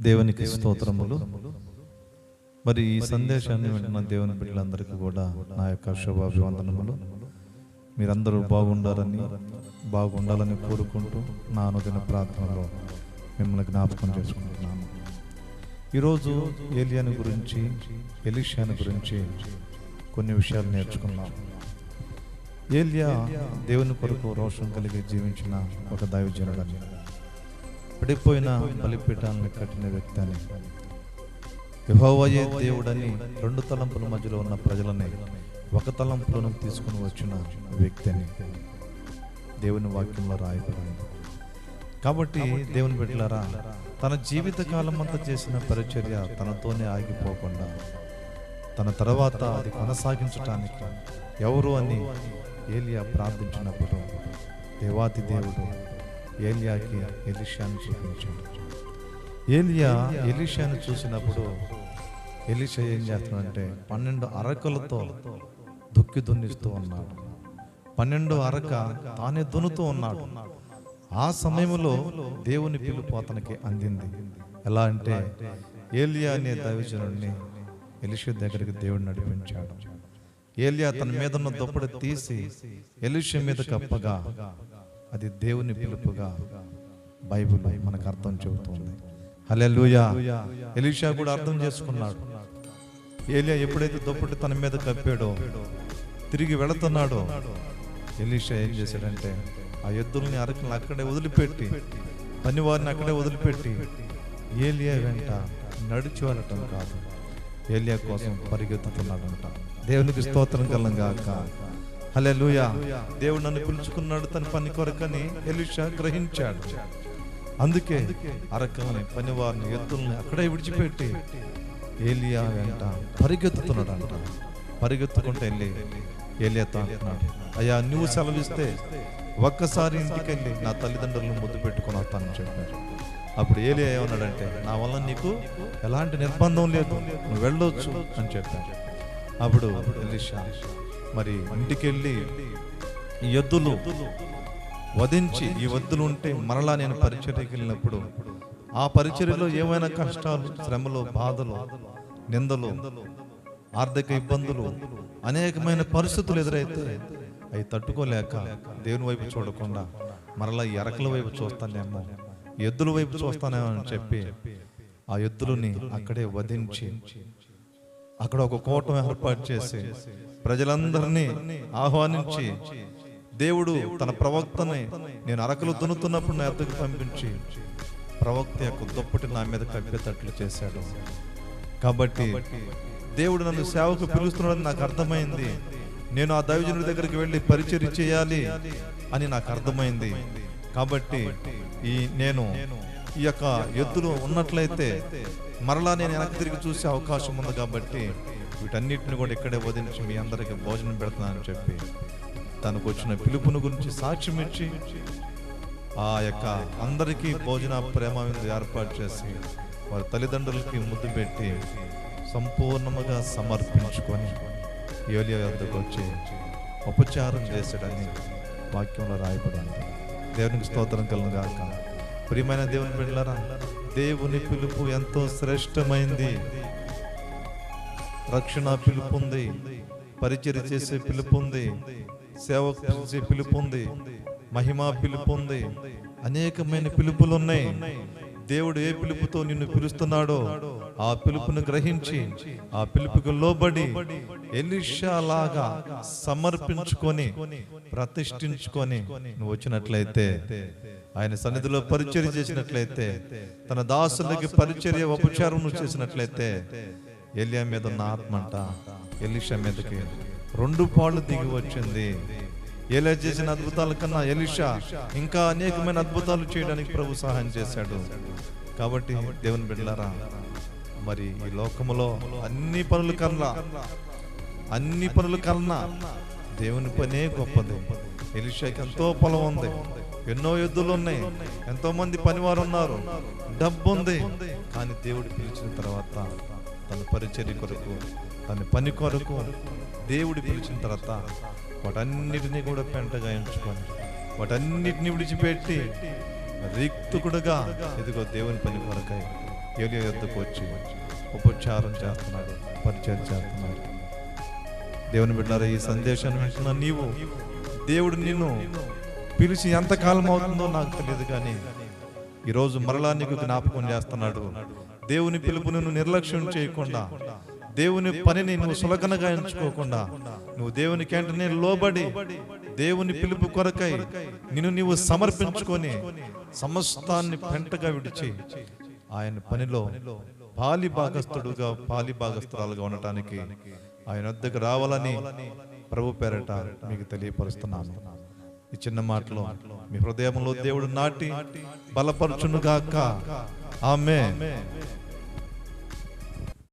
దేవునికి స్తోత్రములు. మరి ఈ సందేశాన్ని వింటున్న దేవుని బిడ్డలందరికీ కూడా నా యొక్క శుభాభివందనములు. మీరందరూ బాగుండాలని కోరుకుంటూ నా అనుదిన ప్రార్థనలో మిమ్మల్ని జ్ఞాపకం చేసుకుంటున్నాను. ఈరోజు ఏలియాని గురించి, ఎలీషాని గురించి కొన్ని విషయాలు నేర్చుకున్నాం. ఏలియా దేవుని కొరకు రోషం కలిగి జీవించిన ఒక దైవజనుడని, పడిపోయిన బలిపీఠాలను కట్టిన వ్యక్తి అని, యెహోవాయే దేవుడని రెండు తలంపుల మధ్యలో ఉన్న ప్రజలని ఒక తలంపులను తీసుకుని వచ్చిన వ్యక్తి అని దేవుని వాక్యంలో రాయబడింది. కాబట్టి దేవుని బిడ్డలారా, తన జీవిత కాలం అంతా చేసిన పరిచర్య తనతోనే ఆగిపోకుండా తన తర్వాత అది కొనసాగించటానికి ఎవరు అని ఏలియా ప్రార్థించినప్పుడు దేవాతి దేవుడు ఏలియాకి ఎలీషాను చూపించాడు. ఏలియా ఎలీషాను చూసినప్పుడు ఎలీషా ఏం చేస్తున్నాడంటే 12 అరకలతో దుక్కి దున్నిస్తూ ఉన్నాడు. 12 అరక తానే దున్నుతూ ఉన్నాడు. ఆ సమయంలో దేవుని పిలుపు అతనికి అందింది. ఎలా అంటే ఏలియా అనే దైవజనుడిని ఎలీషా దగ్గరికి దేవుడు నడిపించాడు. ఏలియా తన మీద ఉన్న దుప్పటి తీసి ఎలీషా మీద కప్పగా అది దేవుని పిలుపుగా బైబిల్ మనకు అర్థం చెబుతుంది. హల్లెలూయా. ఎలీషా కూడా అర్థం చేసుకున్నాడు. ఏలియా ఎప్పుడైతే దుప్పటి తన మీద కప్పాడో, తిరిగి వెళుతున్నాడో, ఎలీషా ఏం చేశాడంటే ఆ ఎద్దుల్ని అరకలను అక్కడే వదిలిపెట్టి, పనివారిని అక్కడే వదిలిపెట్టి ఏలియా వెంట నడిచి వెళ్ళటం కాదు, ఏలియా కోసం పరిగెత్తుతున్నాడంట. దేవునికి స్తోత్రం కలుగాక. హల్లెలూయా. దేవుడు నన్ను పిలుచుకున్నాడు తన పని కొరకని ఎలీషా గ్రహించాడు. అందుకే అరకల్ని, పనివారిని, ఎద్దుల్ని అక్కడే విడిచిపెట్టి ఏలియా వెంట పరిగెత్తుతున్నాడంట. పరిగెత్తుకుంటూ వెళ్ళి ఏలియాతో అంటున్నాడు, అయ్యా నువ్వు సెలవిస్తే ఒక్కసారి ఇంటికి వెళ్ళి నా తల్లిదండ్రులను ముద్దు పెట్టుకుని వస్తానని చెప్పారు. అప్పుడు ఏలియా ఏమన్నాడంటే, నా వల్ల నీకు ఎలాంటి నిర్బంధం లేదు, నువ్వు వెళ్ళొచ్చు అని చెప్పాడు. అప్పుడు ఎలీషా మరి ఇంటికి వెళ్ళి ఈ ఎద్దులు వధించి, ఈ ఎద్దులు ఉంటే మరలా నేను పరిచర్యకి వెళ్ళినప్పుడు ఆ పరిచర్యలో ఏమైనా కష్టాలు, శ్రమలు, బాధలు, నిందలు, ఆర్థిక ఇబ్బందులు, అనేకమైన పరిస్థితులు ఎదురైతే అవి తట్టుకోలేక దేవుని వైపు చూడకుండా మరలా ఈ అరకల వైపు చూస్తానేమో, ఎద్దుల వైపు చూస్తానేమో అని చెప్పి ఆ ఎద్దులని అక్కడే వధించి అక్కడ ఒక కూటం ఏర్పాటు చేసి ప్రజలందరినీ ఆహ్వానించి దేవుడు తన ప్రవక్తని నేను అరకలు దున్నుతున్నప్పుడు నా ఎద్దకు పంపించి ప్రవక్త యొక్క దుప్పటి నా మీద కప్పేటట్లు చేశాడు. కాబట్టి దేవుడు నన్ను సేవకు పిలుస్తున్నాడని నాకు అర్థమైంది. నేను ఆ దైవజనుడి దగ్గరికి వెళ్ళి పరిచర్య చేయాలి అని నాకు అర్థమైంది. కాబట్టి నేను ఈ యొక్క ఎద్దులు ఉన్నట్లయితే మరలా నేను వెనక్కి తిరిగి చూసే అవకాశం ఉంది. కాబట్టి వీటన్నిటిని కూడా ఇక్కడే వదిలించి మీ అందరికీ భోజనం పెడతానని చెప్పి తనకు వచ్చిన పిలుపుని గురించి సాక్ష్యం ఇచ్చి ఆ యొక్క అందరికీ భోజన ప్రేమ ఏర్పాటు చేసి వారి తల్లిదండ్రులకి ముద్దు పెట్టి సంపూర్ణముగా సమర్పించుకొని ఏలియా వద్దకు వచ్చి ఉపచారం చేశాడని వాక్యంలో రాయబడింది. దేవునికి స్తోత్రం కలుగుగాక. ప్రియమైన దేవుని బిడ్డలారా, దేవుని పిలుపు ఎంతో శ్రేష్టమైంది. రక్షణ పిలుపు ఉంది, పరిచర్య చేసే పిలుపు ఉంది, సేవ చేసే పిలుపు ఉంది, మహిమా పిలుపు ఉంది, అనేకమైన పిలుపులు ఉన్నాయి. దేవుడు ఏ పిలుపుతో నిన్ను పిలుస్తున్నాడో ఆ పిలుపును గ్రహించి ఆ పిలుపుకు లోబడి ఎలీషా లాగా సమర్పించుకొని ప్రతిష్ఠించుకొని నువ్వు వచ్చినట్లయితే, ఆయన సన్నిధిలో పరిచర్య చేసినట్లయితే, తన దాసులకి పరిచర్య ఉపచారం నువ్వు చేసినట్లయితే ఏలియా మీద ఉన్న ఆత్మ అంట ఎలీషా మీదకి 2 పాళ్ళు దిగి వచ్చింది. ఏలియా చేసిన అద్భుతాల కన్నా ఎలీషా ఇంకా అనేకమైన అద్భుతాలు చేయడానికి ప్రభు సహాయం చేశాడు. కాబట్టి దేవుని బిడ్డలారా, మరి ఈ లోకములో అన్ని పనుల కన్నా దేవుని పనే గొప్పది. ఎలీషాకి ఎంతో పొలం ఉంది, ఎన్నో ఎద్దులు ఉన్నాయి, ఎంతో మంది పనివారు ఉన్నారు, డబ్బు ఉంది. కానీ దేవుడు పిలిచిన తర్వాత తన పరిచర్య కొరకు, తన పని కొరకు దేవుడు పిలిచిన తర్వాత వాటన్నిటినీ కూడా పెంటగా ఎంచుకొని వాటన్నిటిని విడిచిపెట్టి రిక్తుకుడుగా ఎదుగో దేవుని పని కొరకై ఏలియా యొద్దకు వచ్చి ఉపచారం చేస్తున్నాడు, పరిచయం చేస్తున్నాడు. దేవుని బిడ్డలారా, ఈ సందేశాన్ని వింటున్న నీవు, దేవుడు నిన్ను పిలిచి ఎంతకాలం అవుతుందో నాకు తెలియదు, కానీ ఈరోజు మరలా నీకు జ్ఞాపకం చేస్తున్నాడు. దేవుని పిలుపుని నువ్వు నిర్లక్ష్యం చేయకుండా, దేవుని పనిని నువ్వు సులకనగా ఎంచుకోకుండా, నువ్వు దేవునికి వెంటనే లోబడి దేవుని పిలుపు కొరకై నిన్ను నీవు సమర్పించుకొని సమస్తాన్ని పెంటగా విడిచి ఆయన పనిలో పాలిభాగస్తురాలుగా ఉండటానికి ఆయన వద్దకు రావాలని ప్రభు పేరట మీకు తెలియపరుస్తున్నాను. ఈ చిన్న మాటలో మీ హృదయంలో దేవుడు నాటి బలపరచునుగాక. ఆమేన్.